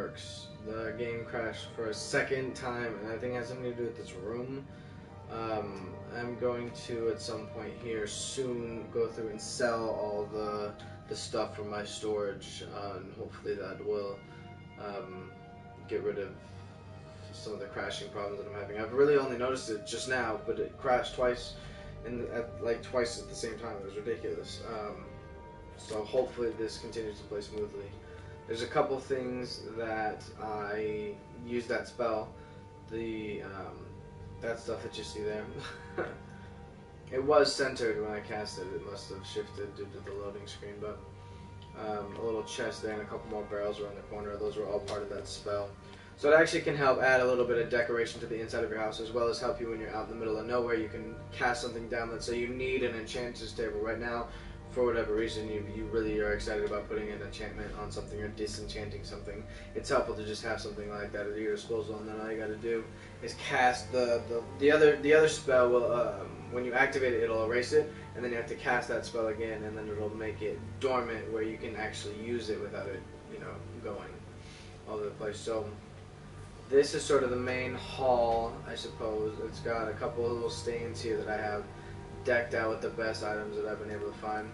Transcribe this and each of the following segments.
works. The game crashed for a second time, and I think it has something to do with this room. I'm going to, at some point here soon, go through and sell all the stuff from my storage, and hopefully that will get rid of some of the crashing problems that I'm having. I've really only noticed it just now, but it crashed twice, twice at the same time. It was ridiculous. So hopefully this continues to play smoothly. There's a couple things that I use that spell. That stuff that you see there. It was centered when I cast it. It must have shifted due to the loading screen, but a little chest there and a couple more barrels around the corner. Those were all part of that spell. So it actually can help add a little bit of decoration to the inside of your house, as well as help you when you're out in the middle of nowhere. You can cast something down. Let's say you need an enchanter's table right now. For whatever reason, you really are excited about putting an enchantment on something or disenchanting something. It's helpful to just have something like that at your disposal, and then all you got to do is cast the other spell. Will when you activate it, it'll erase it, and then you have to cast that spell again, and then it'll make it dormant where you can actually use it without it, going all over the place. So this is sort of the main hall, I suppose. It's got a couple of little stains here that I have decked out with the best items that I've been able to find.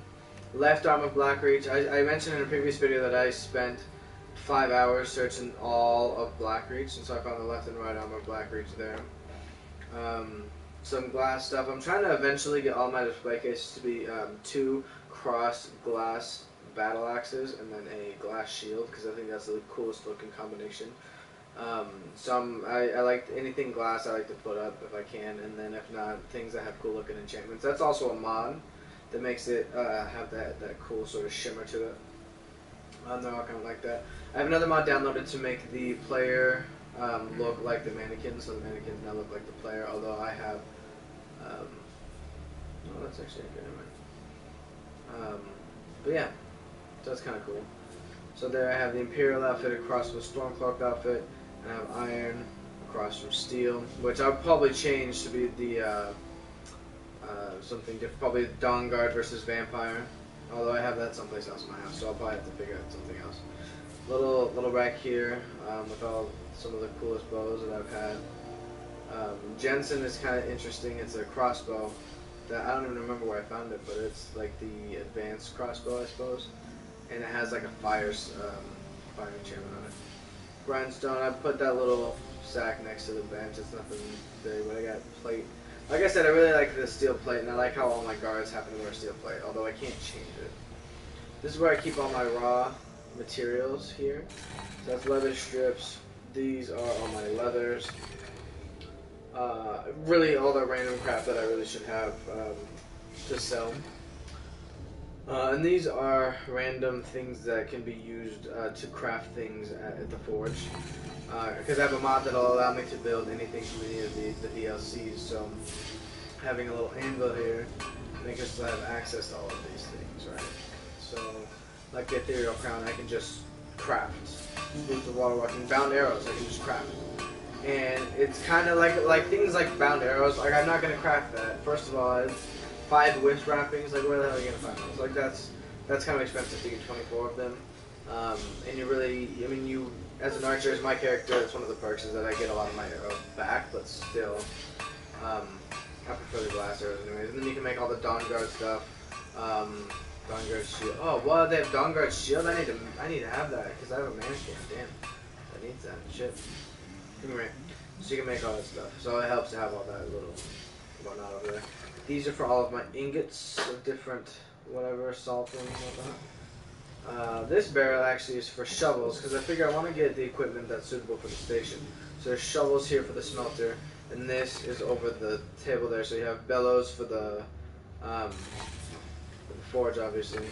Left arm of Blackreach. I mentioned in a previous video that I spent 5 hours searching all of Blackreach, and so I found the left and right arm of Blackreach there. Some glass stuff. I'm trying to eventually get all my display cases to be 2 cross glass battle axes and then a glass shield, because I think that's the coolest looking combination. I like anything glass I like to put up if I can, and then if not, things that have cool looking enchantments. That's also a mod that makes it have that cool sort of shimmer to it. They're all kind of like that. I have another mod downloaded to make the player look like the mannequins, so the mannequins now look like the player, although I have oh, that's actually a good one. But yeah, so that's kind of cool. So there I have the Imperial outfit across from the Stormcloak outfit, and I have Iron across from Steel, which I'll probably change to be the something different, probably Dawn Guard versus Vampire, although I have that someplace else in my house, so I'll probably have to figure out something else. Little rack here with some of the coolest bows that I've had. Jensen is kind of interesting. It's a crossbow that I don't even remember where I found it, but it's like the advanced crossbow, I suppose. And it has like a fire enchantment on it. Grindstone, I put that little sack next to the bench. It's nothing big, but I got plate. Like I said, I really like the steel plate, and I like how all my guards happen to wear steel plate, although I can't change it. This is where I keep all my raw materials here. So that's leather strips. These are all my leathers. Really all the random crap that I really should have to sell. And these are random things that can be used to craft things at the forge. Because I have a mod that will allow me to build anything from any of the DLCs. So having a little anvil here makes us have access to all of these things, right? So like the ethereal crown, I can just craft. With the water walking, bound arrows, I can just craft. And it's kind of like things like bound arrows. Like I'm not gonna craft that. First of all, 5 wisp wrappings. Like where the hell are you gonna find those? Like that's kind of expensive to get 24 of them. And you really, I mean, you as an archer, as my character, it's one of the perks is that I get a lot of my arrows back, but still, I prefer the glass arrows anyways. And then you can make all the Dawn Guard stuff. Dawn Guard shield. Oh, well, they have Dawn Guard shield. I need to have that because I have a mannequin. Damn, I need that shit. Anyway, so you can make all that stuff. So it helps to have all that little whatnot over there. These are for all of my ingots of different whatever salt and whatnot. This barrel actually is for shovels because I figure I want to get the equipment that's suitable for the station. So there's shovels here for the smelter, and this is over the table there. So you have bellows for the forge, obviously.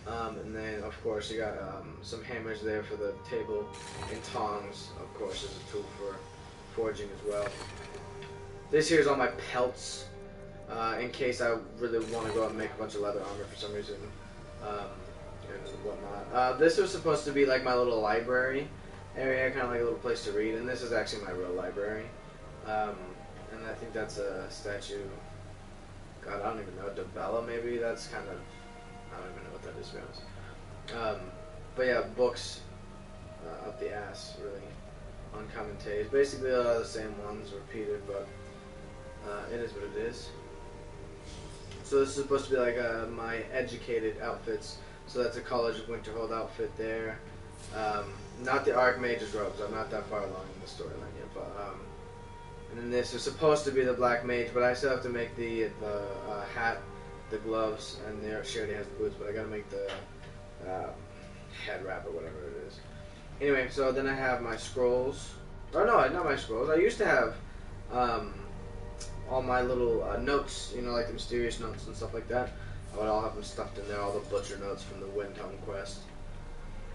And then, of course, you got some hammers there for the table, and tongs, of course, is a tool for forging as well. This here is all my pelts, in case I really want to go out and make a bunch of leather armor for some reason, and whatnot. This was supposed to be like my little library area, kind of like a little place to read, and this is actually my real library. And I think that's a statue. God, I don't even know. Debella, maybe? That's kind of... I don't even know what that is, to be honest. But yeah, books up the ass, really. Uncommon taste. Basically the same ones repeated, but it is what it is. So this is supposed to be like my educated outfits. So that's a College of Winterhold outfit there. Not the Archmage's robes. I'm not that far along in the storyline yet, but and then this is supposed to be the Black Mage, but I still have to make the hat, the gloves, and she already has the boots, but I gotta make the head wrap or whatever it is. Anyway, so then I have my scrolls. Or no, not my scrolls. I used to have all my little notes, you know, like the mysterious notes and stuff like that. I would all have them stuffed in there, all the butcher notes from the Windhelm quest.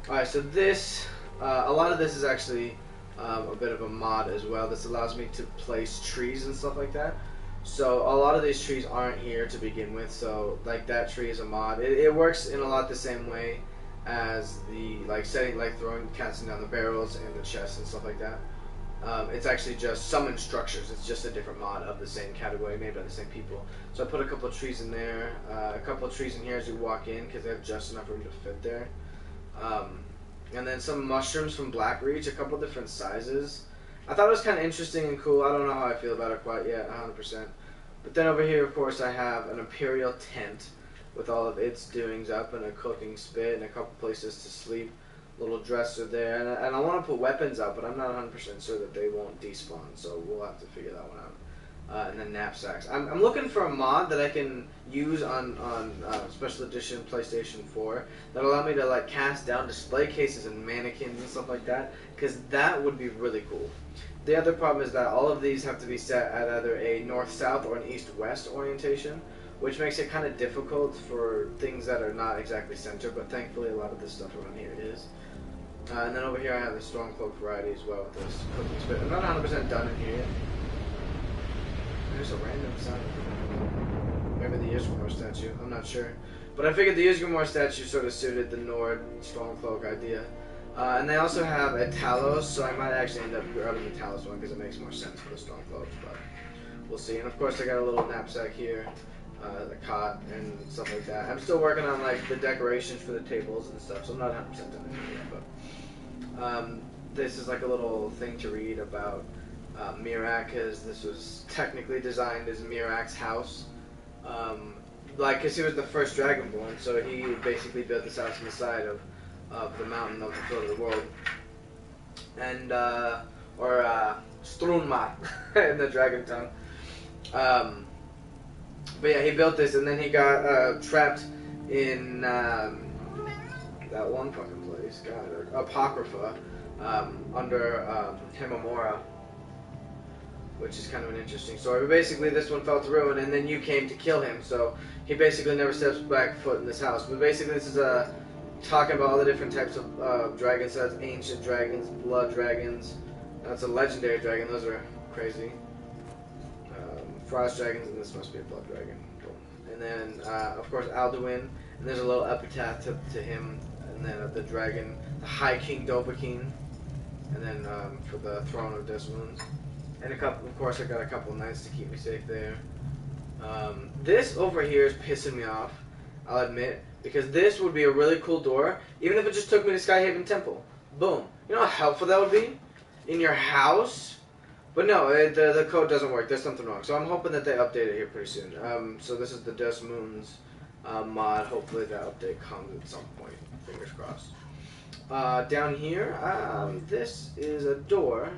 Alright, so this, a lot of this is actually a bit of a mod as well. This allows me to place trees and stuff like that. So a lot of these trees aren't here to begin with, so like that tree is a mod. It works in a lot the same way as the casting down the barrels and the chests and stuff like that. It's actually just summon structures. It's just a different mod of the same category made by the same people. So I put a couple of trees in there, a couple of trees in here as you walk in because they have just enough room to fit there. And then some mushrooms from Blackreach, a couple different sizes. I thought it was kind of interesting and cool. I don't know how I feel about it quite yet, 100%. But then over here, of course, I have an Imperial tent with all of its doings up and a cooking spit and a couple places to sleep. Little dresser there. And I want to put weapons up, but I'm not 100% sure that they won't despawn, so we'll have to figure that one out. And then knapsacks. I'm looking for a mod that I can use on Special Edition PlayStation 4 that'll allow me to like cast down display cases and mannequins and stuff like that, because that would be really cool. The other problem is that all of these have to be set at either a north-south or an east-west orientation, which makes it kind of difficult for things that are not exactly center, but thankfully a lot of this stuff around here is. And then over here I have the Stormcloak variety as well with this cooking spit. I'm not 100% done in here yet. There's a random sound. Maybe the Ysgramor statue. I'm not sure. But I figured the Ysgramor statue sort of suited the Nord Stormcloak idea. And they also have a Talos, so I might actually end up grabbing the Talos one because it makes more sense for the Stormcloak. But we'll see. And of course I got a little knapsack here, the cot and stuff like that. I'm still working on like the decorations for the tables and stuff, so I'm not 100% done in here yet. But this is like a little thing to read about Miraak, because this was technically designed as Miraak's house. Because he was the first Dragonborn, so he basically built this house on the side of the mountain of the throat of the world. And, Strunmat in the dragon tongue. But yeah, he built this, and then he got trapped in that one fucking place, God, Apocrypha, under Himamora, which is kind of an interesting story. But basically, this one fell to ruin, and then you came to kill him, so he basically never steps back foot in this house. But basically, this is talking about all the different types of dragons. So that's ancient dragons, blood dragons. That's a legendary dragon. Those are crazy. Frost dragons, and this must be a blood dragon. Cool. And then, of course, Alduin. And there's a little epitaph to him. And then the dragon, the High King Dovahkiin. And then for the Throne of Desmond. And of course, I got a couple of knights to keep me safe there. This over here is pissing me off, I'll admit, because this would be a really cool door, even if it just took me to Skyhaven Temple. Boom. You know how helpful that would be? In your house? But no, the code doesn't work. There's something wrong. So I'm hoping that they update it here pretty soon. So this is the Desmoons mod. Hopefully that update comes at some point. Fingers crossed. Down here, this is a door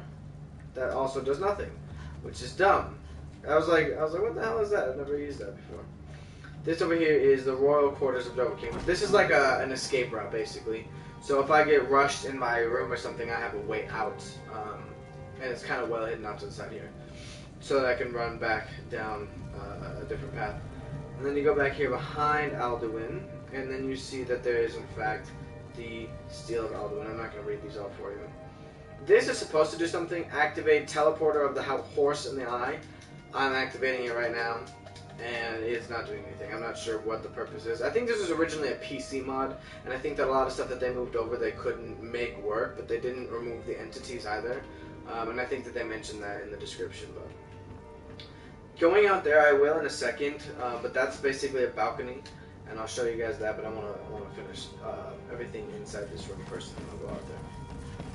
that also does nothing, which is dumb. I was like, what the hell is that? I've never used that before. This over here is the Royal Quarters of Dovahkiin. This is like an escape route, basically. So if I get rushed in my room or something, I have a way out. And it's kind of well hidden off to the side here, so that I can run back down a different path. And then you go back here behind Alduin, and then you see that there is, in fact, the Steel of Alduin. I'm not going to read these all for you. This is supposed to do something. Activate Teleporter of the Horse in the Eye. I'm activating it right now, and it's not doing anything. I'm not sure what the purpose is. I think this was originally a PC mod, and I think that a lot of stuff that they moved over they couldn't make work, but they didn't remove the entities either. And I think that they mentioned that in the description. But going out there, I will in a second. But that's basically a balcony, and I'll show you guys that. But I want to finish everything inside this room first, and then I'll go out there.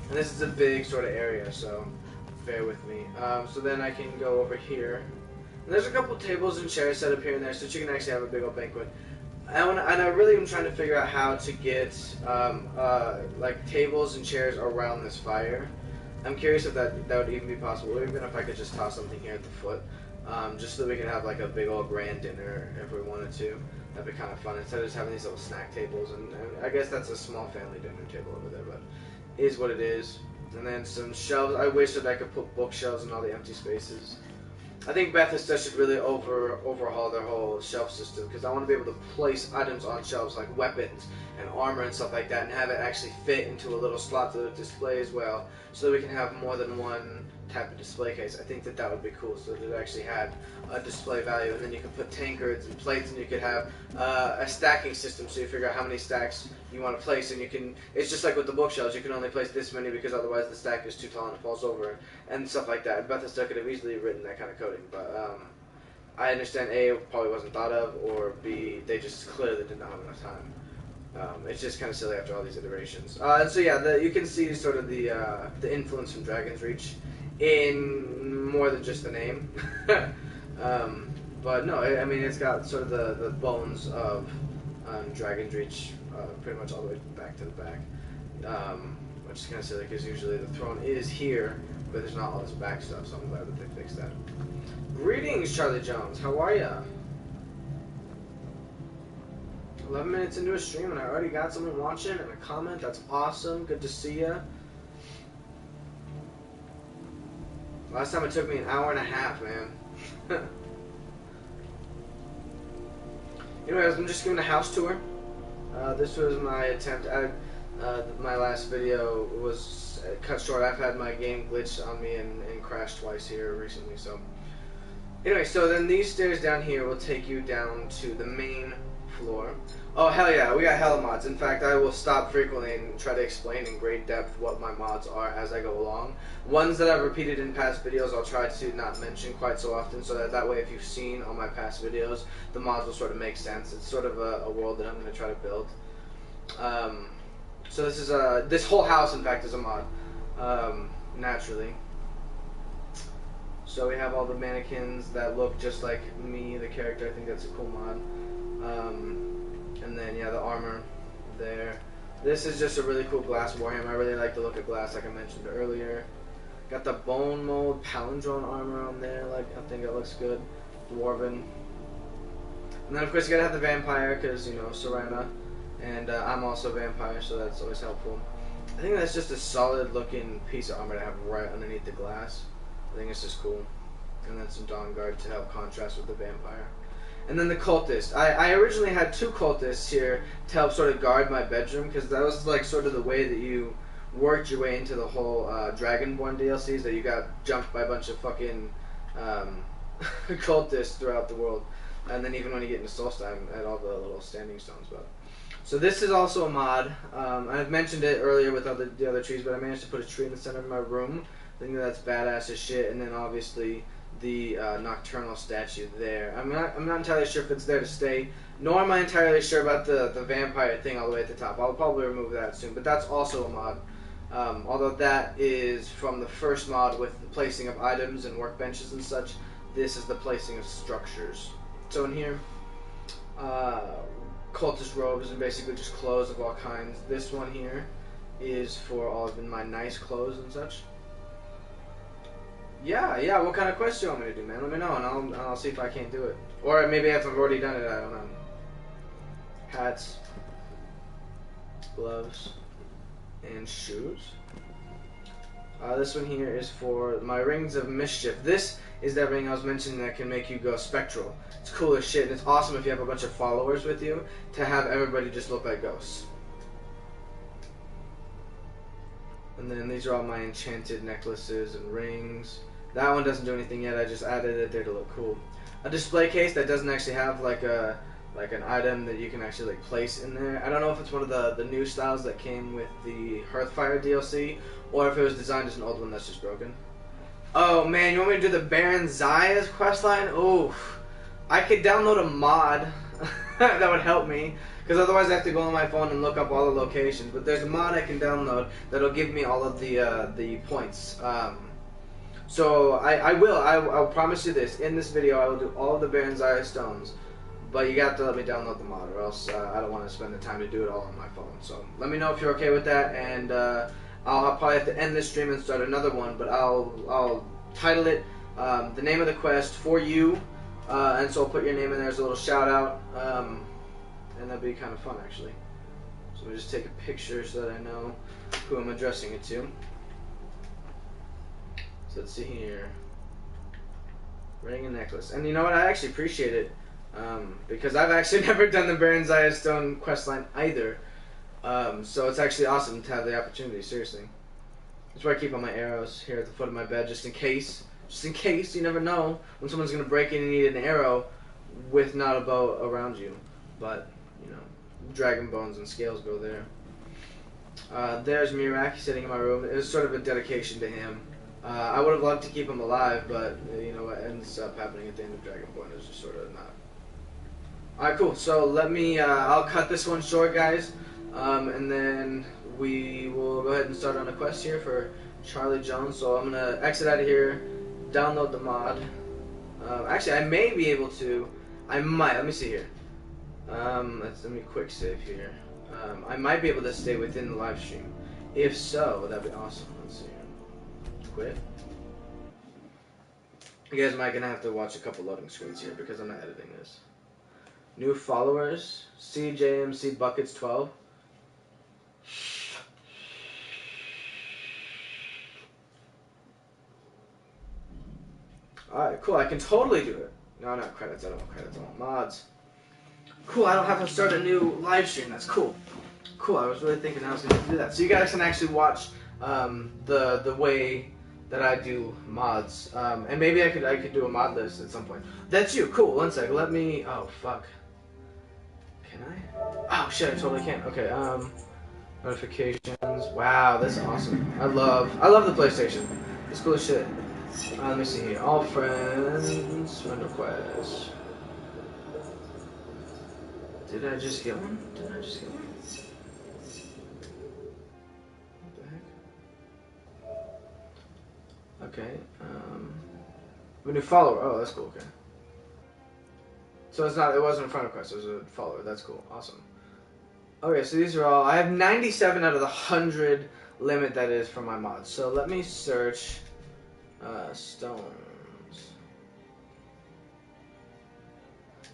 And this is a big sort of area, so bear with me. So then I can go over here. And there's a couple tables and chairs set up here and there so that you can actually have a big old banquet. And I really am trying to figure out how to get like tables and chairs around this fire. I'm curious if that would even be possible, or even if I could just toss something here at the foot, just so that we could have like a big old grand dinner if we wanted to. That'd be kind of fun instead of just having these little snack tables. And I guess that's a small family dinner table over there, but it is what it is. And then some shelves. I wish that I could put bookshelves in all the empty spaces. I think Bethesda should really overhaul their whole shelf system, because I want to be able to place items on shelves like weapons and armor and stuff like that, and have it actually fit into a little slot that it displays well, so that we can have more than one type of display case. I think that would be cool, so that it actually had a display value, and then you could put tankards and plates, and you could have a stacking system, so you figure out how many stacks you want to place, and you can. It's just like with the bookshelves, you can only place this many because otherwise the stack is too tall and it falls over, and stuff like that. Bethesda could have easily written that kind of coding, but I understand A, it probably wasn't thought of, or B, they just clearly did not have enough time. It's just kind of silly after all these iterations. And so yeah, you can see sort of the influence from Dragon's Reach in more than just the name. But no, I mean, it's got sort of the bones of Dragon's Reach pretty much all the way back to the back. Which is kind of silly because usually the throne is here, but there's not all this back stuff, so I'm glad that they fixed that. Greetings, Charlie Jones. How are ya? 11 minutes into a stream and I already got someone watching and a comment. That's awesome. Good to see ya. Last time it took me an hour and a half, man. Anyways, I'm just giving a house tour. This was my attempt at my last video was cut short. I've had my game glitch on me and crashed twice here recently. So anyway, so then these stairs down here will take you down to the main floor. Oh hell yeah, we got hella mods. In fact, I will stop frequently and try to explain in great depth what my mods are as I go along. Ones that I've repeated in past videos I'll try to not mention quite so often, so that way if you've seen all my past videos, the mods will sort of make sense. It's sort of a world that I'm going to try to build. So this is this whole house in fact is a mod, naturally. So we have all the mannequins that look just like me, the character. I think that's a cool mod. And then yeah, the armor there. This is just a really cool glass warhammer. I really like the look of glass, like I mentioned earlier. Got the bone mold palindrome armor on there. Like, I think it looks good. Dwarven. And then of course you gotta have the vampire, because you know, Serena. And I'm also a vampire, so that's always helpful. I think that's just a solid looking piece of armor to have right underneath the glass. I think it's just cool. And then some Dawn Guard to help contrast with the vampire. And then the cultist. I originally had 2 cultists here to help sort of guard my bedroom, because that was like sort of the way that you worked your way into the whole Dragonborn DLCs, that you got jumped by a bunch of fucking cultists throughout the world. And then even when you get into Solstheim, at all the little standing stones. But so this is also a mod. I've mentioned it earlier with the other trees, but I managed to put a tree in the center of my room. I think that's badass as shit. And then obviously the nocturnal statue there. I'm not entirely sure if it's there to stay, nor am I entirely sure about the vampire thing all the way at the top. I'll probably remove that soon, but that's also a mod. Although that is from the first mod with the placing of items and workbenches and such. This is the placing of structures. So in here, cultist robes and basically just clothes of all kinds. This one here is for all of my nice clothes and such. Yeah, what kind of quest do you want me to do, man? Let me know, and I'll see if I can't do it. Or maybe if I've already done it, I don't know. Hats, gloves, and shoes. This one here is for my Rings of Mischief. This is that ring I was mentioning that can make you go spectral. It's cool as shit, and it's awesome if you have a bunch of followers with you to have everybody just look like ghosts. And then these are all my enchanted necklaces and rings. That one doesn't do anything yet, I just added it there to look cool. A display case that doesn't actually have like an item that you can actually like place in there. I don't know if it's one of the new styles that came with the Hearthfire DLC, or if it was designed as an old one that's just broken. Oh man, you want me to do the Baron Zaya's questline? Oof. I could download a mod that would help me, because otherwise I have to go on my phone and look up all the locations. But there's a mod I can download that'll give me all of the points. So I'll promise you this. In this video, I will do all of the Baron's Eye stones. But you got to let me download the mod, or else I don't want to spend the time to do it all on my phone. So let me know if you're okay with that, and I'll probably have to end this stream and start another one. But I'll title it the name of the quest for you, and so I'll put your name in there as a little shout out, and that'd be kind of fun actually. So let me just take a picture so that I know who I'm addressing it to. So let's see here. Ring and necklace, and you know what? I actually appreciate it. Because I've actually never done the Baron's Eye Stone questline either, so it's actually awesome to have the opportunity. Seriously, that's where I keep all my arrows here at the foot of my bed, just in case. Just in case, you never know when someone's gonna break in and need an arrow with not a bow around you. But you know, dragon bones and scales go there. There's Mirak sitting in my room. It was sort of a dedication to him. I would have loved to keep him alive, but you know what ends up happening at the end of Dragonborn is just sort of not. Alright, cool. So let me, I'll cut this one short, guys, and then we will go ahead and start on a quest here for Charlie Jones. So I'm going to exit out of here, download the mod. Actually, I may be able to, I might, let me see here. Let me quick save here. I might be able to stay within the live stream. If so, that'd be awesome. Let's see here. Quit. You guys might gonna have to watch a couple loading screens here because I'm not editing this. New followers, CJMC Buckets 12. Alright, cool, I can totally do it. No, not credits, I don't want credits, I want mods. Cool, I don't have to start a new live stream, that's cool. Cool, I was really thinking I was going to do that. So you guys can actually watch the way that I do mods. And maybe I could do a mod list at some point. That's you, cool, one sec, let me, oh fuck. Can I? Oh shit, I totally can. Okay, notifications. Wow, that's awesome. I love the PlayStation. It's cool as shit. Let me see here. All friends, friend request. Did I just get one? Did I just get one? What the heck? Okay, a new follower. Oh, that's cool, okay. So it wasn't a friend request, it was a follower. That's cool. Awesome. Okay, so these are all, I have 97 out of the 100 limit that is for my mods. So let me search stones.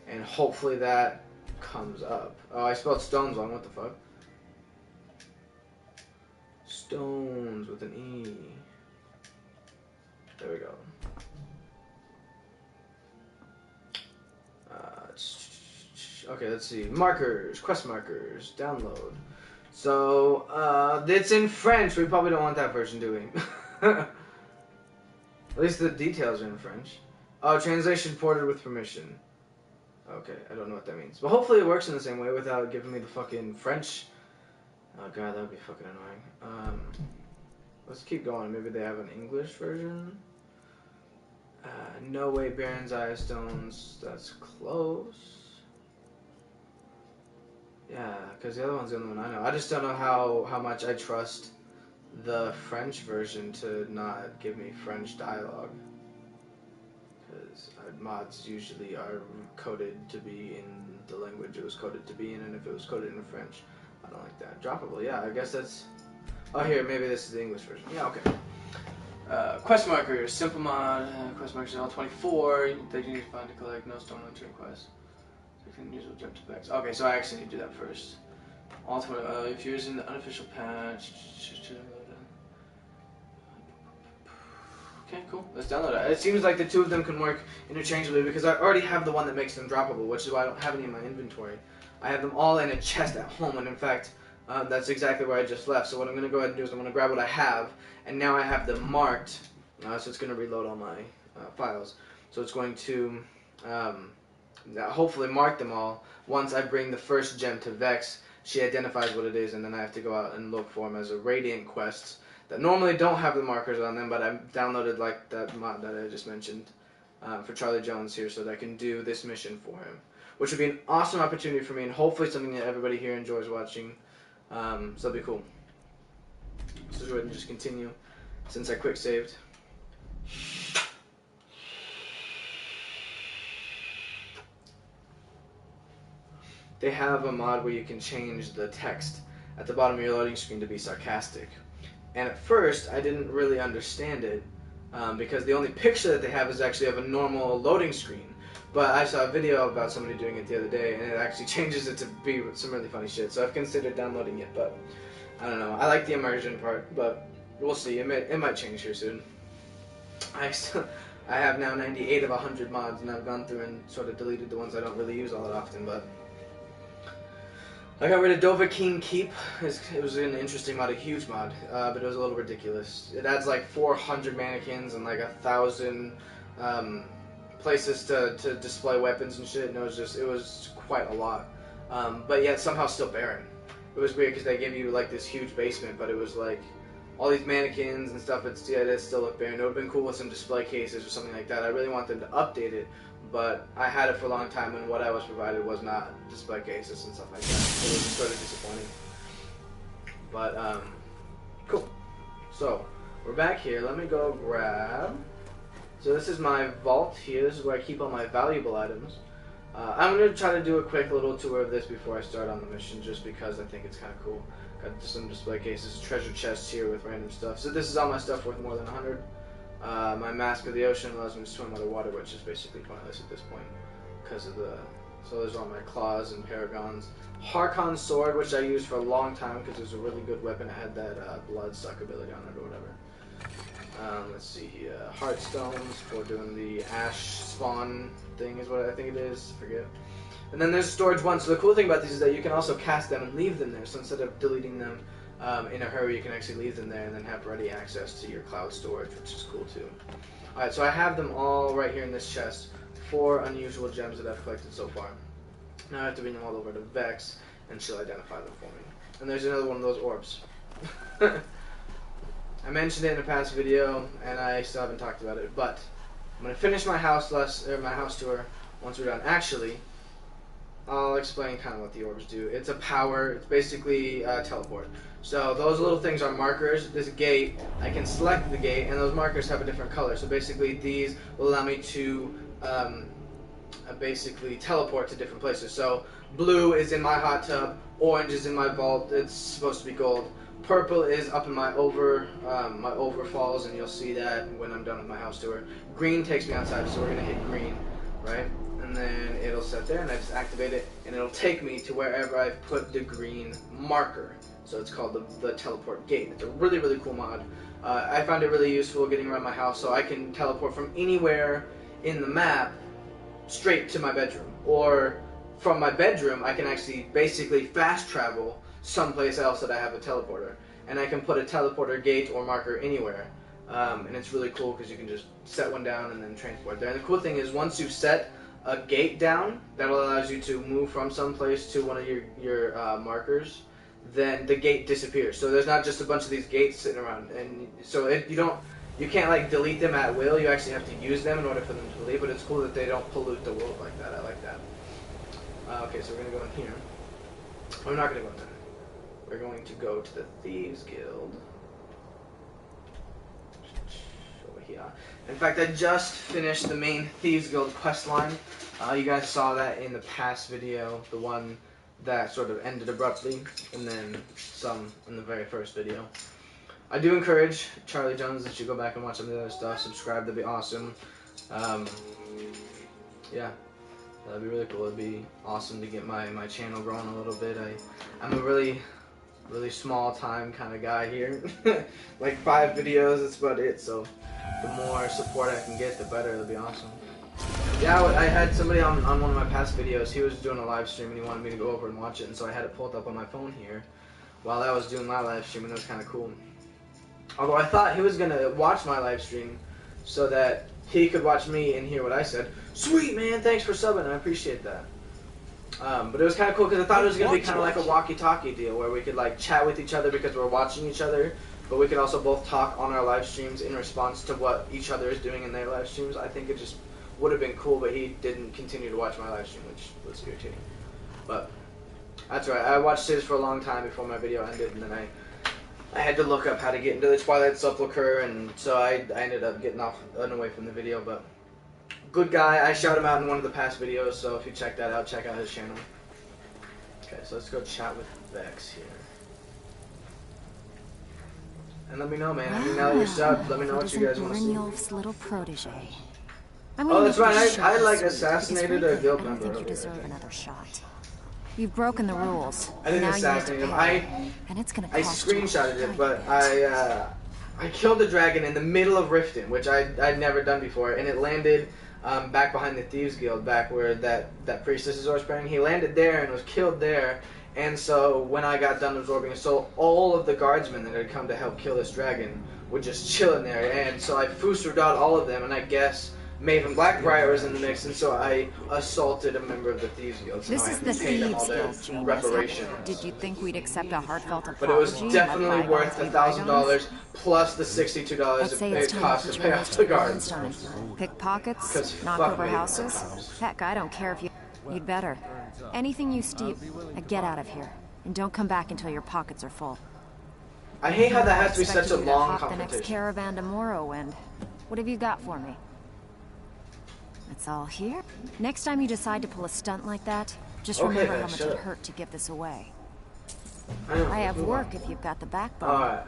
And hopefully that comes up. Oh, I spelled stones wrong, what the fuck? Stones with an E. There we go. Okay, let's see. Markers, quest markers, download. So, it's in French. We probably don't want that version, do we? At least the details are in French. Oh, translation ported with permission. Okay, I don't know what that means. But hopefully it works in the same way without giving me the fucking French. Oh god, that would be fucking annoying. Let's keep going. Maybe they have an English version. No way, Baron's Eye Stones. That's close. Yeah, because the other one's the only one I know. I just don't know how much I trust the French version to not give me French dialogue. Because mods usually are coded to be in the language it was coded to be in, and if it was coded in French, I don't like that. Droppable, yeah, I guess that's... Oh, here, maybe this is the English version. Yeah, okay. Quest markers, simple mod, quest markers all 24, that you need to find to collect, no stone entering quest. So you can use objective packs. Okay, so I actually need to do that first. All 20, if you're using the unofficial patch, okay, cool, let's download it. It seems like the two of them can work interchangeably because I already have the one that makes them droppable, which is why I don't have any in my inventory. I have them all in a chest at home, and in fact, that's exactly where I just left. So what I'm going to go ahead and do is I'm going to grab what I have, and now I have them marked, so it's going to reload all my files. So it's going to hopefully mark them all. Once I bring the first gem to Vex, she identifies what it is, and then I have to go out and look for them as a Radiant quest that normally don't have the markers on them, but I downloaded like that mod that I just mentioned for Charlie Jones here so that I can do this mission for him. which would be an awesome opportunity for me, and hopefully something that everybody here enjoys watching. So that'll be cool. So go ahead and just continue since I quick saved. They have a mod where you can change the text at the bottom of your loading screen to be sarcastic. And at first, I didn't really understand it because the only picture that they have is actually of a normal loading screen. But I saw a video about somebody doing it the other day, and it actually changes it to be some really funny shit. So I've considered downloading it, but I don't know. I like the immersion part, but we'll see. It might change here soon. I have now 98 of 100 mods, and I've gone through and sort of deleted the ones I don't really use all that often, but I got rid of Dovahkiin Keep. It was an interesting mod, a huge mod, but it was a little ridiculous. It adds like 400 mannequins and like 1,000 places to display weapons and shit, and it was quite a lot. But yet somehow still barren. It was weird because they gave you like this huge basement, but it was like all these mannequins and stuff. It still looked barren. It would have been cool with some display cases or something like that. I really want them to update it. But I had it for a long time, and what I was provided was not display cases and stuff like that. It was sort of disappointing. But, cool. So, we're back here. Let me go grab... So this is my vault here. This is where I keep all my valuable items. I'm going to try to do a quick little tour of this before I start on the mission, just because I think it's kind of cool. Got some display cases, treasure chests here with random stuff. So this is all my stuff worth more than 100. My Mask of the Ocean allows me to swim underwater, which is basically pointless at this point because of the... So there's all my claws and paragons. Harkon's sword, which I used for a long time because it was a really good weapon. It had that bloodsuck ability on it or whatever. Let's see here. Heartstones for doing the ash spawn thing is what I think it is. I forget. And then there's storage 1. So the cool thing about these is that you can also cast them and leave them there. So instead of deleting them in a hurry, you can actually leave them there and then have ready access to your cloud storage, which is cool too. Alright, so I have them all right here in this chest. 4 unusual gems that I've collected so far. Now I have to bring them all over to Vex, and she'll identify them for me. And there's another one of those orbs. I mentioned it in a past video, and I still haven't talked about it, but I'm going to finish my house tour once we're done. Actually, I'll explain kind of what the orbs do. It's basically teleport. So those little things are markers. This gate, I can select the gate, and those markers have a different color. So basically these will allow me to basically teleport to different places. So blue is in my hot tub, orange is in my vault, it's supposed to be gold. Purple is up in my overfalls, and you'll see that when I'm done with my house tour. Green takes me outside, so we're going to hit green, right? And then it'll set there, and I just activate it, and it'll take me to wherever I've put the green marker. So it's called the teleport gate. It's a really, really cool mod. I found it really useful getting around my house, so I can teleport from anywhere in the map straight to my bedroom. Or from my bedroom, I can actually basically fast travel someplace else that I have a teleporter. And I can put a teleporter gate or marker anywhere. And it's really cool because you can just set one down and then transport there. And the cool thing is once you've set a gate down, that allows you to move from some place to one of your markers, then the gate disappears. So there's not just a bunch of these gates sitting around, and so you can't like delete them at will. You actually have to use them in order for them to leave. But it's cool that they don't pollute the world like that. I like that. Okay, so we're gonna go in here. We're not gonna go in there. We're going to go to the Thieves Guild. Over here. In fact, I just finished the main Thieves Guild quest line. You guys saw that in the past video, the one that sort of ended abruptly, and then some in the very first video. I do encourage Charlie Jones that you go back and watch some of the other stuff. Subscribe, that'd be awesome. Yeah, that'd be really cool. It'd be awesome to get my channel growing a little bit. I'm a really small time kind of guy here. Like 5 videos, that's about it. So the more support I can get, the better. It'll be awesome. Yeah, I had somebody on one of my past videos. He was doing a live stream and he wanted me to go over and watch it, and so I had it pulled up on my phone here while I was doing my live stream, and it was kind of cool. Although I thought he was gonna watch my live stream so that he could watch me and hear what I said. Sweet, man, thanks for subbing. I appreciate that. But it was kind of cool because I thought it was gonna be kind of like a walkie-talkie deal where we could like chat with each other because we're watching each other, but we could also both talk on our live streams in response to what each other is doing in their live streams. I think it just would have been cool, but he didn't continue to watch my live stream, which was irritating. But that's right. I watched his for a long time before my video ended, and then I had to look up how to get into the Twilight Sepulchre, and so I ended up getting off and away from the video. But good guy. I shout him out in one of the past videos, so if you check that out, check out his channel. Okay, so let's go chat with Vex here. And let me know, man. Let me know your sub. Let me know what you guys want to see. Brynjolf's little protege. Oh, that's right. I like assassinated a guild member. I don't think you deserve another shot. You've broken the rules. I didn't assassinate him. And it's gonna I screenshotted it, but I killed the dragon in the middle of Riften, which I'd never done before, and it landed back behind the Thieves Guild, back where that priestess is absorbing. He landed there and was killed there. And so when I got done absorbing his soul, all of the guardsmen that had come to help kill this dragon were just chilling there. And so I foostered out all of them, and I guess Maven Blackbriar was in the mix, and so I assaulted a member of the Thieves Guild. So this is the Thieves Guild, reparations. Did you think we'd accept a heartfelt apology? But it was definitely worth $1,000 plus the $62 it cost to pay off the guards. Pickpockets, knock over houses. Heck, I don't care if you'd better. Anything you steal, get out of here, and don't come back until your pockets are full. I hate how that has to be such a long the next confrontation. caravan to Morrowind. What have you got for me? It's all here. Next time you decide to pull a stunt like that, just remember how much it hurt to give this away. I have work if you've got the backbone. Alright.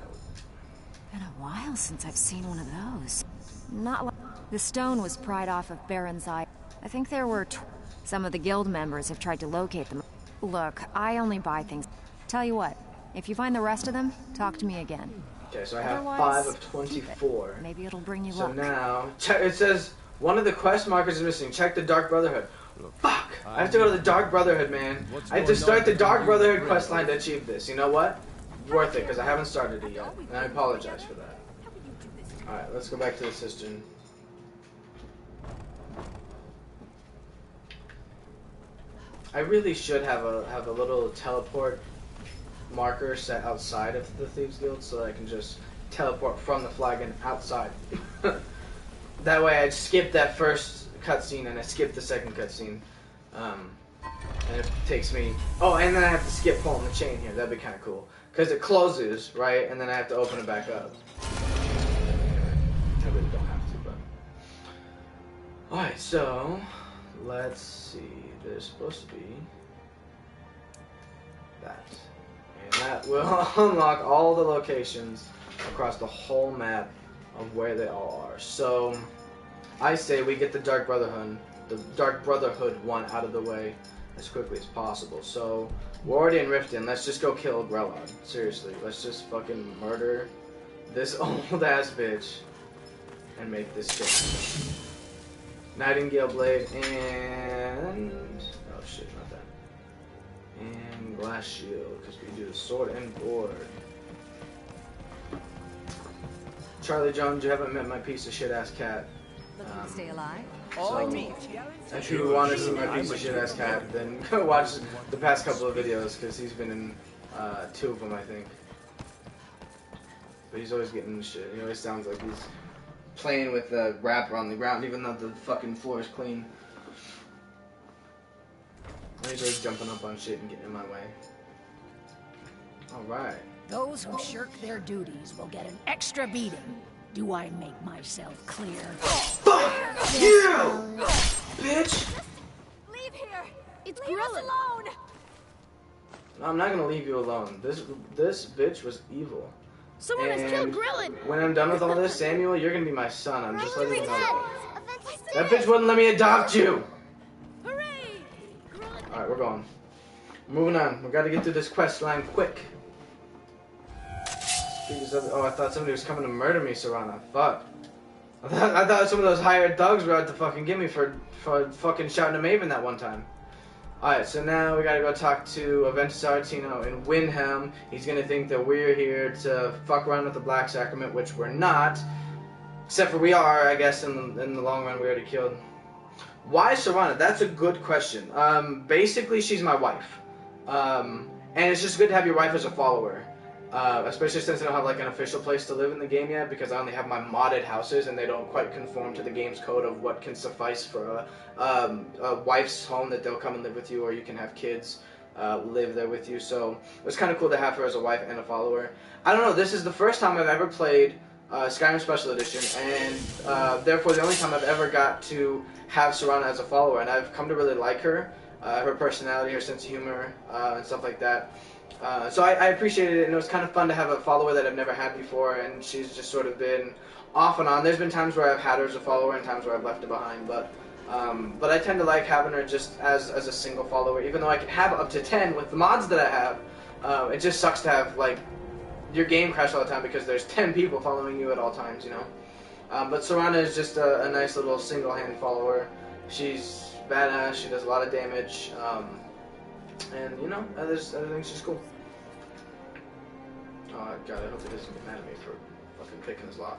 Been a while since I've seen one of those. Not like the stone was pried off of Baron's eye. I think there were some of the guild members have tried to locate them. Look, I only buy things. Tell you what, if you find the rest of them, talk to me again. Okay, so I have 5 of 24. Maybe it'll bring you luck. luck. So now, it says one of the quest markers is missing. Check the Dark Brotherhood. Fuck! I have to go to the Dark Brotherhood, man. I have to start the Dark Brotherhood quest line to achieve this. You know what? Worth it, because I haven't started it yet. And I apologize for that. Alright, let's go back to the cistern. I really should have a little teleport marker set outside of the Thieves Guild so that I can just teleport from the flagon outside. That way I'd skip that first cutscene and I skip the second cutscene. And it takes me... Oh, and then I have to skip pulling the chain here. That'd be kind of cool. Because it closes, right? And then I have to open it back up. I really don't have to, but... Alright, so... Let's see. There's supposed to be... that. And that will unlock all the locations across the whole map of where they all are. So, I say we get the Dark Brotherhood one out of the way as quickly as possible. So, we're already in Riften. Let's just go kill Grelod. Seriously, let's just fucking murder this old ass bitch and make this shit. Nightingale Blade and... oh shit, not that. And Glass Shield, because we do the sword and board. Charlie Jones, you haven't met my piece of shit ass cat. Stay alive. So, if you want to see my piece of shit ass cat, then go watch the past couple of videos, because he's been in 2 of them, I think. But he's always getting shit. He always sounds like he's playing with the wrapper on the ground, even though the fucking floor is clean. He's always jumping up on shit and getting in my way. Alright. Those who shirk their duties will get an extra beating. Do I make myself clear? Fuck you! Bitch! Leave here! Leave us alone! No, I'm not gonna leave you alone. This bitch was evil. Someone has killed Grillin! When I'm done with all this, Samuel, you're gonna be my son. I'm just letting you know. That bitch wouldn't let me adopt you! Hooray! Alright, we're going. Moving on. We gotta get through this quest line quick. Oh, I thought somebody was coming to murder me, Serana. Fuck. I thought some of those hired thugs were out to fucking get me for fucking shouting to Maven that one time. Alright, so now we gotta go talk to Aventus Aretino in Windhelm. He's gonna think that we're here to fuck around with the Black Sacrament, which we're not. Except for we are, I guess, in the long run we already killed. Why Serana? That's a good question. Basically, she's my wife. And it's just good to have your wife as a follower. Especially since I don't have like an official place to live in the game yet, because I only have my modded houses and they don't quite conform to the game's code of what can suffice for a wife's home that they'll come and live with you, or you can have kids live there with you. So it was kind of cool to have her as a wife and a follower. I don't know, this is the first time I've ever played Skyrim Special Edition, and therefore the only time I've ever got to have Serana as a follower, and I've come to really like her, her personality, her sense of humor, and stuff like that. So I appreciated it, and it was kind of fun to have a follower that I've never had before, and she's just sort of been off and on. There's been times where I've had her as a follower and times where I've left her behind, but I tend to like having her just as a single follower, even though I can have up to 10 with the mods that I have. It just sucks to have, like, your game crash all the time because there's 10 people following you at all times, you know? But Serana is just a nice little single-hand follower. She's badass, she does a lot of damage, and, you know, I think she's cool. Oh, God, I hope he doesn't get mad at me for fucking picking his lock.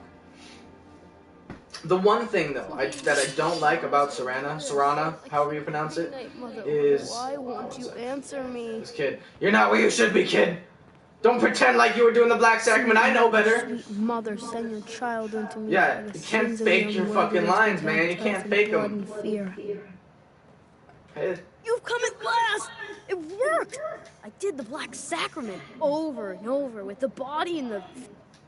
The one thing, though, that I don't like about Serana, however you pronounce it, is... Why won't you answer me? This kid. You're not where you should be, kid! Don't pretend like you were doing the Black Sacrament, I know better! Sweet mother, send your child unto me. Yeah, you can't fake your fucking lines, man, you can't fake them. Hey. You've come at last! It worked! I did the Black Sacrament over and over with the body and the...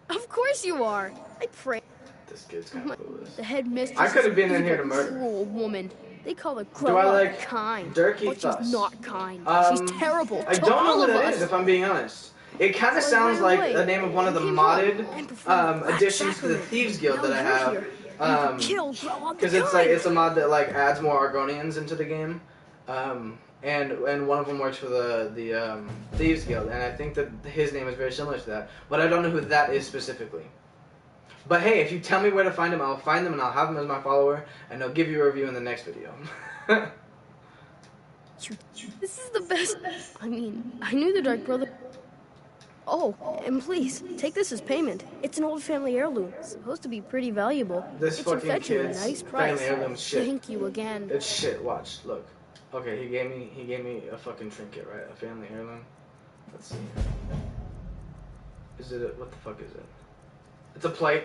Of course you are! I pray. This kid's kind of clueless. The headmistress I could have been in is here a to murder. cruel woman. They call her Do I like kind, Dirky but Fuss? she's not kind. She's terrible I to don't know all who of that us. is, if I'm being honest. It kind of So I sounds ran like away. the name of one of the You came modded home and performed the Black additions to the Sacrament. Thieves Guild that I Now have. you're here. You kill Grelod Because the it's like Kind. it's a mod that like adds more Argonians into the game, and one of them works for the Thieves Guild, and I think that his name is very similar to that, but I don't know who that is specifically. But hey, if you tell me where to find him, I'll find them and I'll have him as my follower, and I'll give you a review in the next video. This is the best. I mean, I knew the Dark Brother. Oh, and please, take this as payment. It's an old family heirloom. It's supposed to be pretty valuable. This it should fucking fetch you a kid's nice price. family heirloom's shit. Thank you again. It's shit. Watch, look. Okay, he gave me a fucking trinket, right? A family heirloom. Let's see. Is it? What the fuck is it? It's a plate.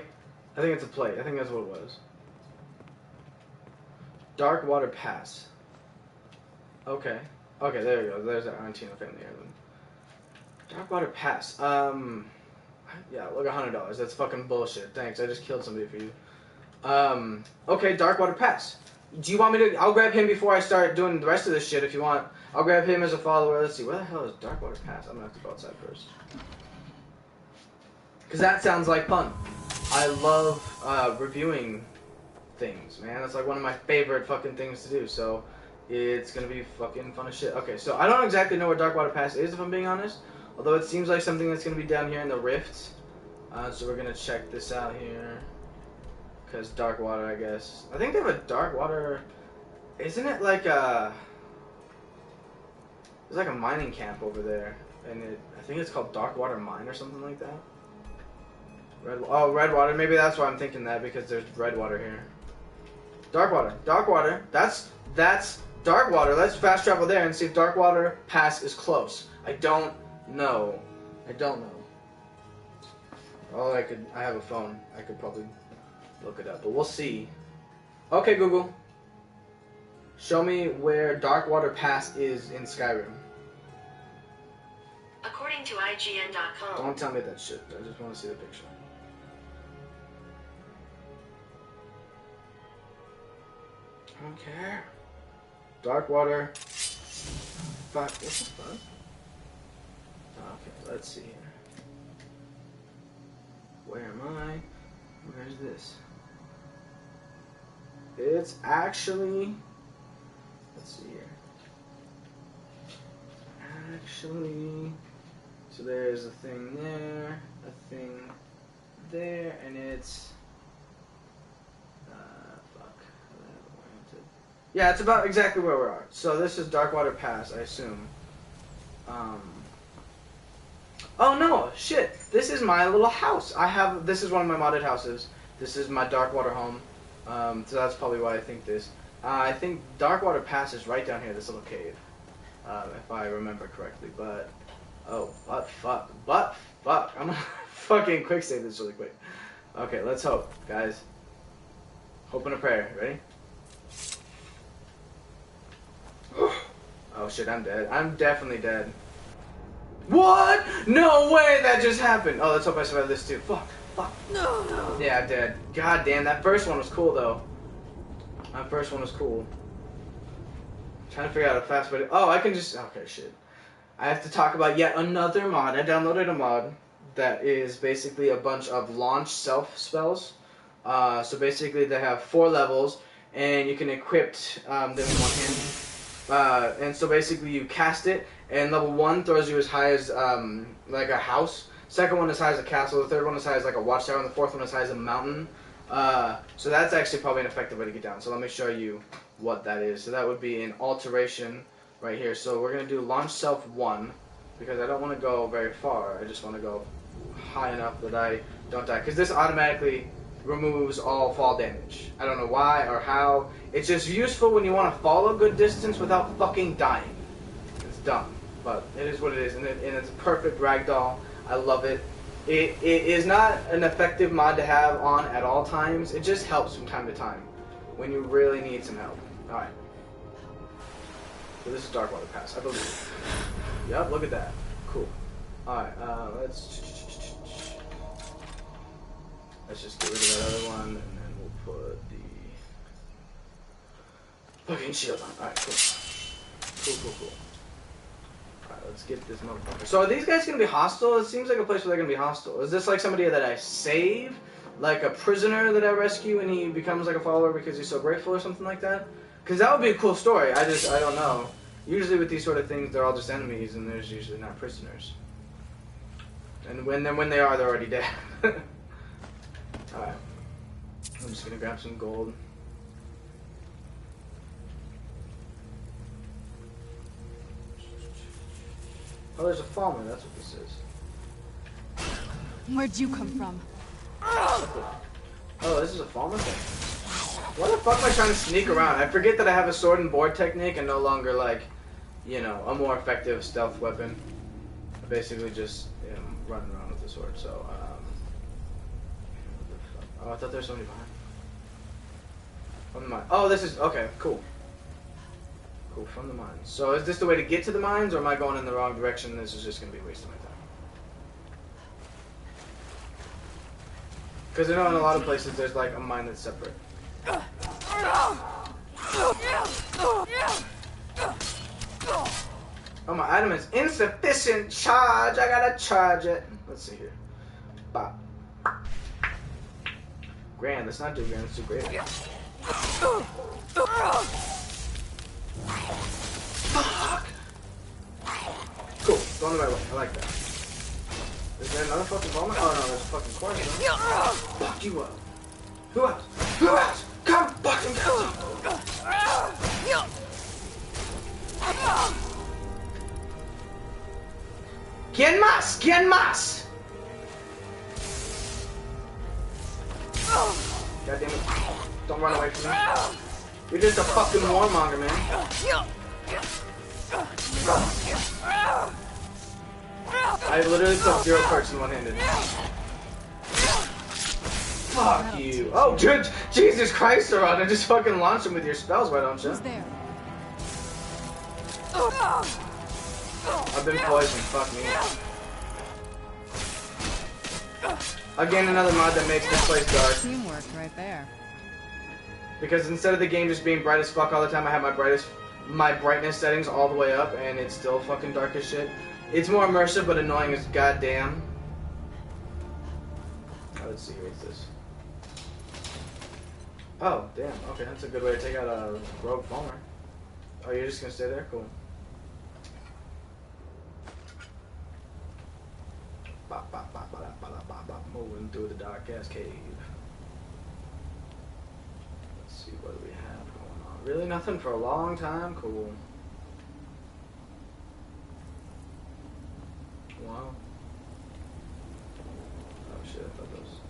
I think it's a plate. I think that's what it was. Dark Water Pass. Okay. Okay, there you go. There's that Argentino family heirloom. Dark Water Pass. Yeah, look, $100. That's fucking bullshit. Thanks. I just killed somebody for you. Okay, Dark Water Pass. Do you want me to? I'll grab him before I start doing the rest of this shit if you want. I'll grab him as a follower. Let's see. Where the hell is Dark Water Pass? I'm gonna have to go outside first. Because that sounds like fun. I love reviewing things, man. That's like one of my favorite fucking things to do. So it's gonna be fucking fun as shit. Okay, so I don't exactly know where Dark Water Pass is, if I'm being honest. Although it seems like something that's gonna be down here in the rifts. So we're gonna check this out here. Because Dark Water, I guess. I think they have a Dark Water... Isn't it like a... There's like a mining camp over there. And I think it's called Dark Water Mine or something like that. Red Water. Maybe that's why I'm thinking that, because there's Red Water here. Dark Water. Dark Water. That's Dark Water. Let's fast travel there and see if Dark Water Pass is close. I don't know. I don't know. I have a phone. I could probably look it up, but we'll see. Okay, Google. Show me where Dark Water Pass is in Skyrim. According to IGN.com. Don't tell me that shit. I just want to see the picture. I don't care. Dark Water. Fuck. What the fuck? Okay, let's see here. Where am I? Where's this? It's actually... Let's see here. Actually... So there's a thing there, a thing there, and it's... fuck. Yeah, it's about exactly where we are. So this is Darkwater Pass, I assume. Oh no, shit. This is my little house. This is one of my modded houses. This is my Darkwater home. So that's probably why I think this. I think Darkwater Pass is right down here, this little cave. If I remember correctly, but... Oh, but fuck. But Fuck, I'm gonna fucking quick save this really quick. Okay, let's hope, guys. Hope and a prayer. Ready? Oh shit, I'm dead. I'm definitely dead. What? No way that just happened. Oh, let's hope I survive this too. Fuck. Fuck. No. Yeah, I'm dead. God damn, that first one was cool though. My first one was cool. Trying to figure out a fast way to... Oh, I can just... Okay, shit. I have to talk about yet another mod. I downloaded a mod that is basically a bunch of launch self spells. So basically they have 4 levels, and you can equip them in one hand. And so basically you cast it, and level 1 throws you as high as like a house. Second one as high as a castle. The third one as high as like a watchtower, and the fourth one as high as a mountain. So that's actually probably an effective way to get down. So let me show you what that is. So that would be an alteration right here. So we're going to do launch self 1, because I don't want to go very far. I just want to go high enough that I don't die. Because this automatically removes all fall damage. I don't know why or how. It's just useful when you want to fall a good distance without fucking dying. It's dumb, but it is what it is. And it's a perfect ragdoll. I love it. It is not an effective mod to have on at all times. It just helps from time to time when you really need some help. Alright. So this is Dark Water Pass, I believe. Yep, look at that. Cool. Alright, let's just get rid of that other one, and then we'll put the fucking shield on. Alright, cool. Alright, let's get this motherfucker. So are these guys gonna be hostile? It seems like a place where they're gonna be hostile. Is this like somebody that I save? Like a prisoner that I rescue and he becomes like a follower because he's so grateful or something like that? Because that would be a cool story. I don't know. Usually with these sort of things, they're all just enemies and there's usually not prisoners. And when they are, they're already dead. Alright. I'm just gonna grab some gold. Oh, there's a farmer, that's what this is. Where'd you come from? Oh, this is a farmer thing. What the fuck am I trying to sneak around? I forget that I have a sword and board technique and no longer, like, you know, a more effective stealth weapon. I basically just am running around with the sword, so, oh, I thought there was somebody behind. From the mine. Oh, this is, okay, cool. Cool, from the mines. So is this the way to get to the mines, or am I going in the wrong direction and this is just going to be wasting my time? Because I know in a lot of places there's like a mine that's separate. Oh, my item is insufficient charge. I gotta charge it. Let's see here. Bop. Grand, let's not do grand, let's do great. Fuck! Cool, going the right way. I like that. Is there another fucking bomber? Oh no, there's a fucking corner. Fuck you up. Who else? Who else? Come fucking get some. ¿Quién más? ¿Quién más? God damn it. Don't run away from me. You're just a fucking warmonger, man. I literally took 0 perks in one-handed. Fuck you. Oh, dude, Jesus Christ, Aron. Just fucking launch him with your spells, why don't you? Who's there? I've been poisoned, fuck me. Again, another mod that makes this place dark. Teamwork right there. Because instead of the game just being bright as fuck all the time, I have my brightness settings all the way up, and it's still fucking dark as shit. It's more immersive, but annoying as goddamn. Oh, let's see, what's this? Oh, damn. Okay, that's a good way to take out a rogue farmer. Oh, you're just gonna stay there? Cool. Bop, bop, bop, bop, bop, bop, bop, moving through the dark ass cave. Let's see, what do we have going on? Really nothing for a long time? Cool. Wow. Oh shit, I thought that was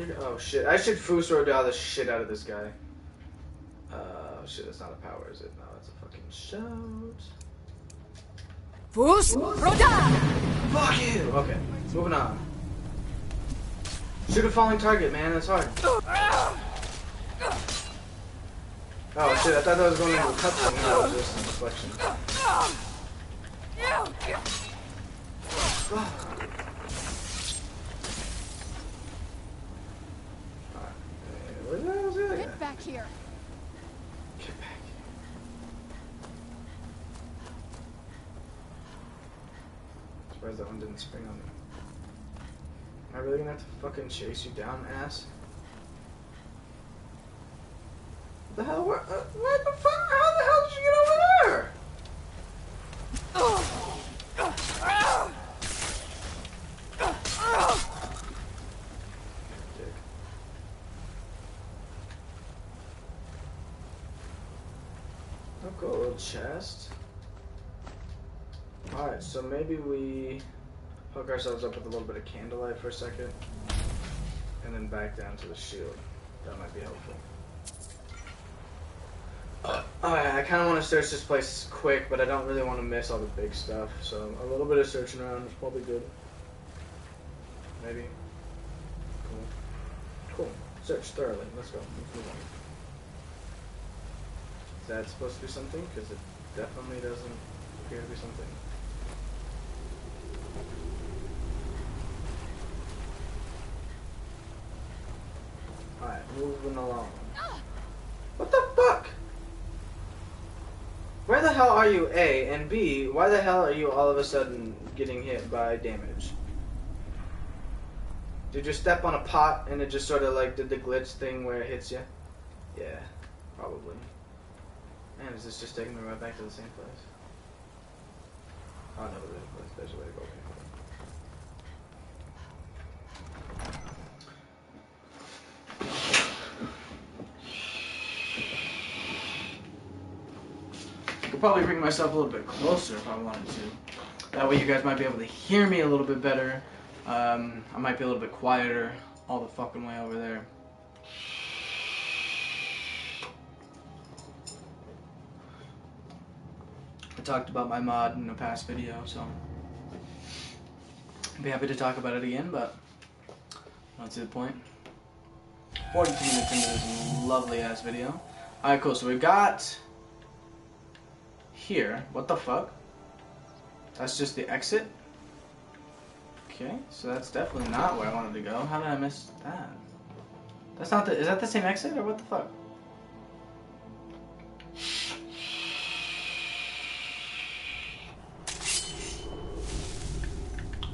right. Oh shit, I should Fusro down the shit out of this guy. Oh shit, that's not a power, is it? No, it's a fucking shout. Fus Roda! Fuck you! Okay, moving on. Shoot a falling target, man. That's hard. Oh shit! I thought that was going into a cutscene. No, it was just a deflection. Where the hell is that guy? Get back here. Get back. Surprised that one didn't spring on me. Am I really gonna have to fucking chase you down, ass? What the hell? What the fuck? How the hell did you get over there? Dick. Oh, cool, little chest. Alright, so maybe we hook ourselves up with a little bit of candlelight for a second, and then back down to the shield. That might be helpful. Alright, I kind of want to search this place quick, but I don't really want to miss all the big stuff, so a little bit of searching around is probably good. Maybe. Cool. Cool. Search thoroughly. Let's go. Let's move on. Is that supposed to be something? Because it definitely doesn't appear to be something. Alright, moving along. What the fuck? Where the hell are you, A? And B, why the hell are you all of a sudden getting hit by damage? Did you step on a pot and it just sort of like did the glitch thing where it hits you? Yeah, probably. Man, is this just taking me right back to the same place? Oh no, there's a way to go. I could probably bring myself a little bit closer if I wanted to. That way you guys might be able to hear me a little bit better. I might be a little bit quieter all the fucking way over there. I talked about my mod in a past video, so I'd be happy to talk about it again, but I don't see the point. 42 minutes into this lovely ass video. Alright, cool, so we got here. What the fuck? That's just the exit? Okay, so that's definitely not where I wanted to go. How did I miss that? That's not the... Is that the same exit, or what the fuck?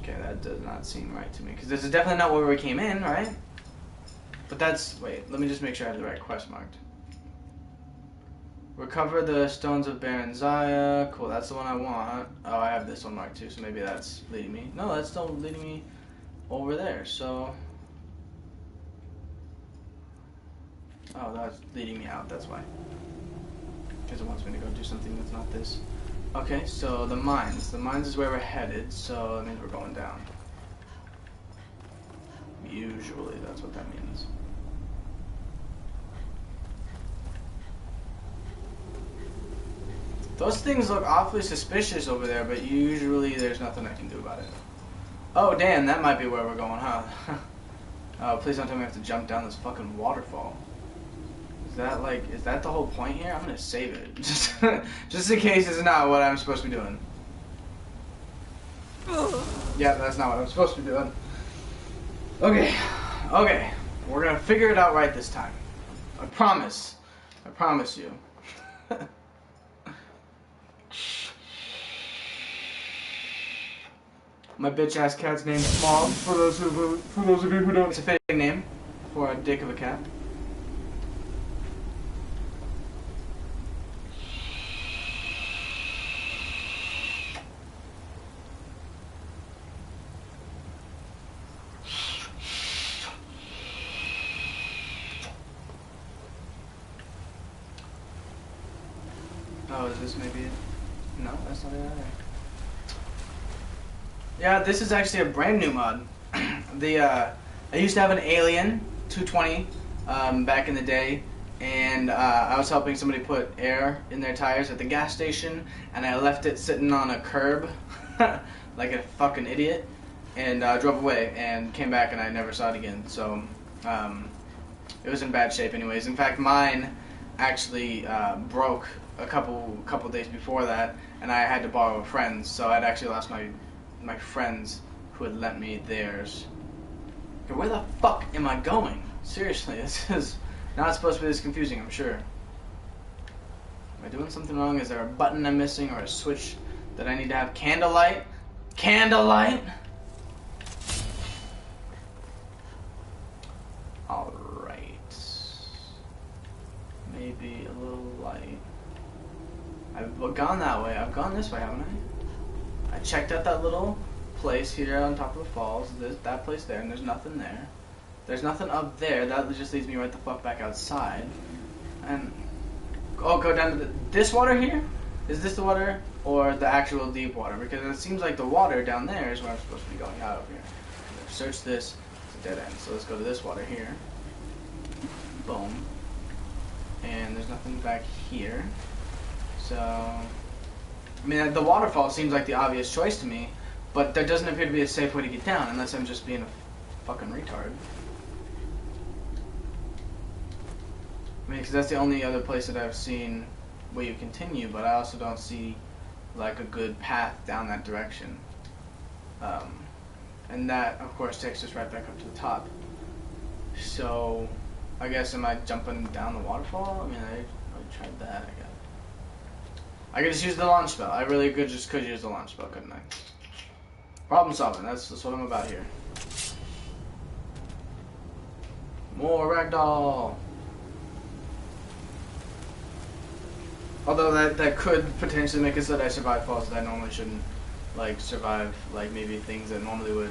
Okay, that does not seem right to me. Because this is definitely not where we came in, right? But that's... Wait, let me just make sure I have the right quest marked. Recover the stones of Baron Zaya. Cool, that's the one I want. Oh, I have this one marked too, so maybe that's leading me. No, that's still leading me over there, so... Oh, that's leading me out, that's why. Because it wants me to go do something that's not this. Okay, so the mines. The mines is where we're headed, so that means we're going down. Usually, that's what that means. Those things look awfully suspicious over there, but usually there's nothing I can do about it. Oh, damn, that might be where we're going, huh? Oh, please don't tell me I have to jump down this fucking waterfall. Is that, like, is that the whole point here? I'm gonna save it. Just in case it's not what I'm supposed to be doing. Yeah, that's not what I'm supposed to be doing. Okay. Okay. We're gonna figure it out right this time. I promise. I promise you. My bitch ass cat's name's Smog. For those of you who don't, it's a fitting name for a dick of a cat. Oh, is this maybe it? No, that's not it either. Yeah, this is actually a brand new mod. I used to have an Alien 220 back in the day, and I was helping somebody put air in their tires at the gas station, and I left it sitting on a curb like a fucking idiot, and drove away and came back and I never saw it again. So it was in bad shape anyways. In fact, mine actually broke a couple days before that, and I had to borrow a friend's, so I'd actually lost my friends who had lent me theirs. Okay, where the fuck am I going? Seriously, this is not supposed to be this confusing, I'm sure. Am I doing something wrong? Is there a button I'm missing or a switch that I need to have? Candlelight? Candlelight? Alright. Maybe a little light. I've gone that way. I've gone this way, haven't I? I checked out that little place here on top of the falls. There's that place there, and there's nothing there. There's nothing up there. That just leads me right the fuck back outside. And oh, go down to this water here? Is this the water or the actual deep water? Because it seems like the water down there is where I'm supposed to be going out of here. Search this. It's a dead end. So let's go to this water here. Boom. And there's nothing back here. So, I mean, the waterfall seems like the obvious choice to me, but there doesn't appear to be a safe way to get down unless I'm just being a fucking retard. I mean, because that's the only other place that I've seen where you continue, but I also don't see like a good path down that direction. And that, of course, takes us right back up to the top. So, I guess, am I jumping down the waterfall? I mean, I tried that, I guess. I could just use the launch spell. I really could use the launch spell, couldn't I? Problem solving, that's what I'm about here. More ragdoll! Although that could potentially make it so that I survive falls that I normally shouldn't, like, survive, like, maybe things that normally would,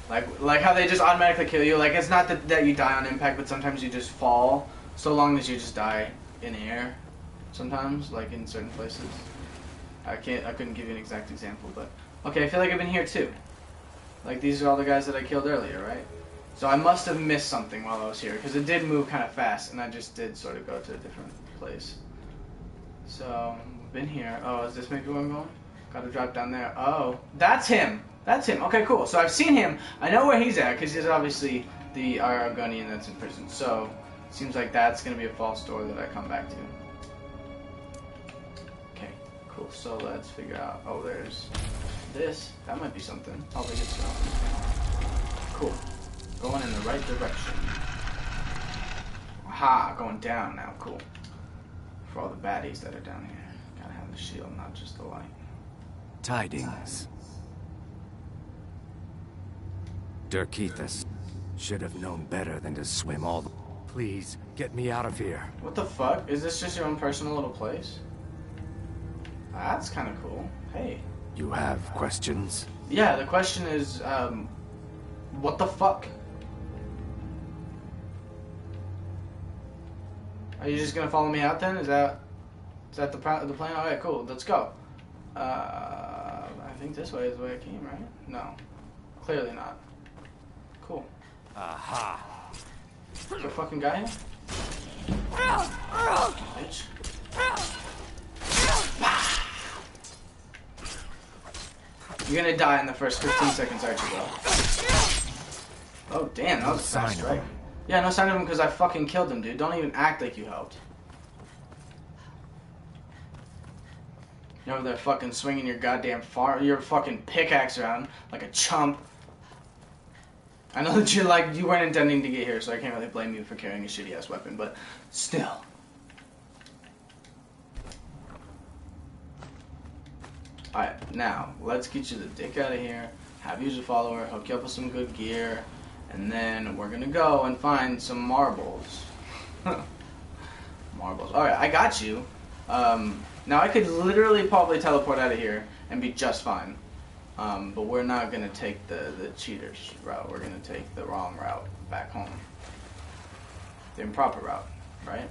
like how they just automatically kill you. Like, it's not that you die on impact, but sometimes you just fall, so long as you just die in air. Sometimes, like in certain places. I couldn't give you an exact example, but okay, I feel like I've been here too. Like, these are all the guys that I killed earlier, right? So I must have missed something while I was here, because it did move kind of fast, and I just did sort of go to a different place. So, been here. Oh, is this maybe where I'm going? Gotta drop down there. Oh, that's him! That's him. Okay, cool. So I've seen him. I know where he's at, because he's obviously the Argonian that's in prison. So, seems like that's going to be a false door that I come back to. Okay, cool. So let's figure out. Oh, there's this. That might be something. I'll think it's cool. Going in the right direction. Aha, going down now. Cool. For all the baddies that are down here. Gotta have the shield, not just the light. Tidings. Dirkethus should have known better than to swim all the... Please, get me out of here. What the fuck? Is this just your own personal little place? That's kind of cool. Hey. You have questions? Yeah, the question is, what the fuck? Are you just gonna follow me out then? Is that the plan? Alright, cool. Let's go. I think this way is the way I came, right? No. Clearly not. Cool. Aha. Is there a fucking guy here? Bitch. You're gonna die in the first 15 seconds, aren't you, bro? Oh, damn, that was a fast strike. Yeah, no sign of him because I fucking killed him, dude. Don't even act like you helped. You're over there fucking swinging your goddamn your fucking pickaxe around like a chump. I know that you weren't intending to get here, so I can't really blame you for carrying a shitty ass weapon, but still. Alright, now, let's get you the dick out of here, have you as a follower, hook you up with some good gear, and then we're gonna go and find some marbles. Marbles. Alright, I got you. Now I could literally probably teleport out of here and be just fine. But we're not gonna take the cheaters route. We're gonna take the wrong route back home. The improper route, right?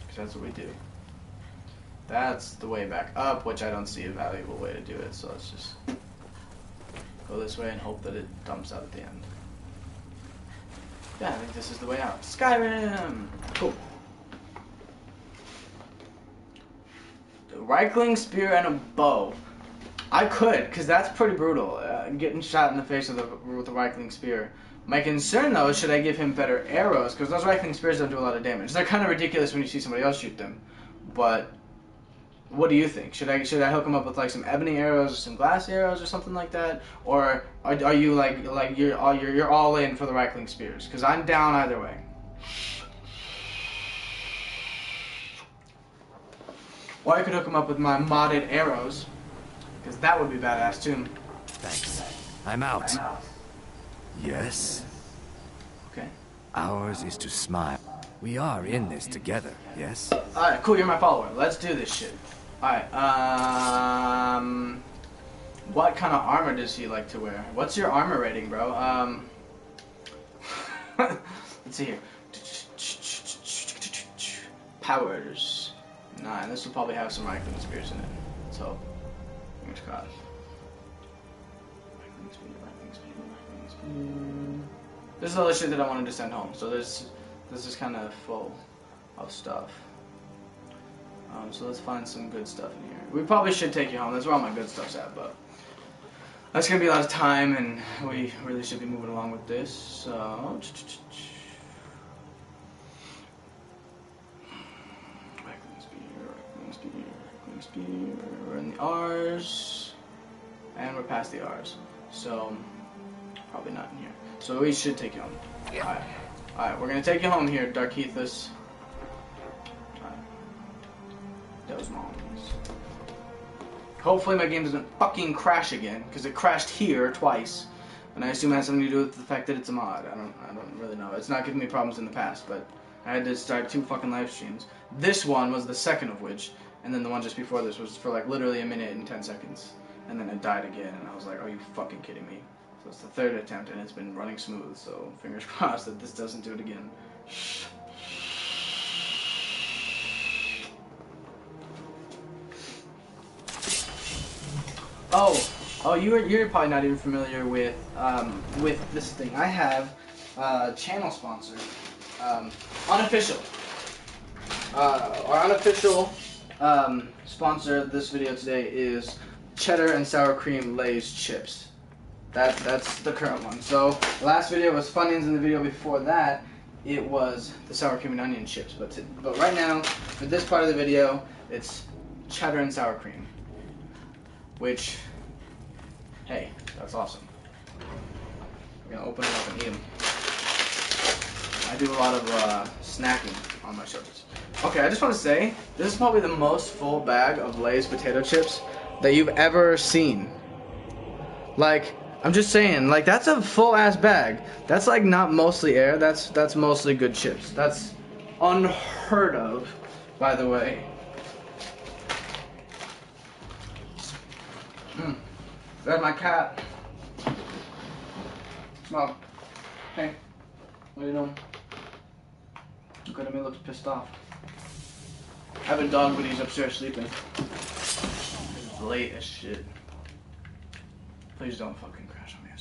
Because that's what we do. That's the way back up, which I don't see a valuable way to do it, so let's just go this way and hope that it dumps out at the end. Yeah, I think this is the way out. Skyrim! Cool. The Reichling spear and a bow. I could, because that's pretty brutal. Getting shot in the face with a Reichling spear. My concern, though, is should I give him better arrows? Because those Reichling spears don't do a lot of damage. They're kind of ridiculous when you see somebody else shoot them. But what do you think? Should I hook him up with like some ebony arrows or some glass arrows or something like that? Or are you like you're all in for the Reichling spears? Because I'm down either way. Or I could hook him up with my modded arrows, because that would be badass too. Thanks. I'm out. Yes? Okay. Ours is to smile. We are in this together, yes? Alright, cool, you're my follower. Let's do this shit. Alright, what kind of armor does he like to wear? What's your armor rating, bro? Let's see here. Powers. 9. This will probably have some Reichling spears in it. So, fingers crossed. Reichling spear. This is all the shit that I wanted to send home. So this is kind of full of stuff. So let's find some good stuff in here. We probably should take you home. That's where all my good stuff's at, but that's gonna be a lot of time, and we really should be moving along with this. So. We're in the R's, and we're past the R's, so probably not in here. So we should take you home. Alright, we're gonna take you home here, Darkethus. Those moms. Hopefully my game doesn't fucking crash again, because it crashed here twice, and I assume it has something to do with the fact that it's a mod. I don't really know. It's not giving me problems in the past, but I had to start 2 fucking live streams. This one was the second of which. And then the one just before this was for like literally a minute and 10 seconds. And then it died again, and I was like, are you fucking kidding me? So it's the 3rd attempt, and it's been running smooth, so fingers crossed that this doesn't do it again. Oh, you're probably not even familiar with this thing. I have a channel sponsor. Unofficial. Our unofficial sponsor of this video today is cheddar and sour cream Lay's chips. That's the current one. So the last video was Funyuns, and the video before that it was the sour cream and onion chips. But right now, for this part of the video, it's cheddar and sour cream. Which, hey, that's awesome. I'm gonna open them up and eat them. I do a lot of snacking on my shows. Okay, I just want to say, this is probably the most full bag of Lay's potato chips that you've ever seen. Like, I'm just saying, like, that's a full-ass bag. That's, like, not mostly air. That's mostly good chips. That's unheard of, by the way. There's my cat. Smoke. Hey, what are you doing? Look at him, he looks pissed off. I have a dog, but he's upstairs sleeping. It's late as shit. Please don't fucking crash on me.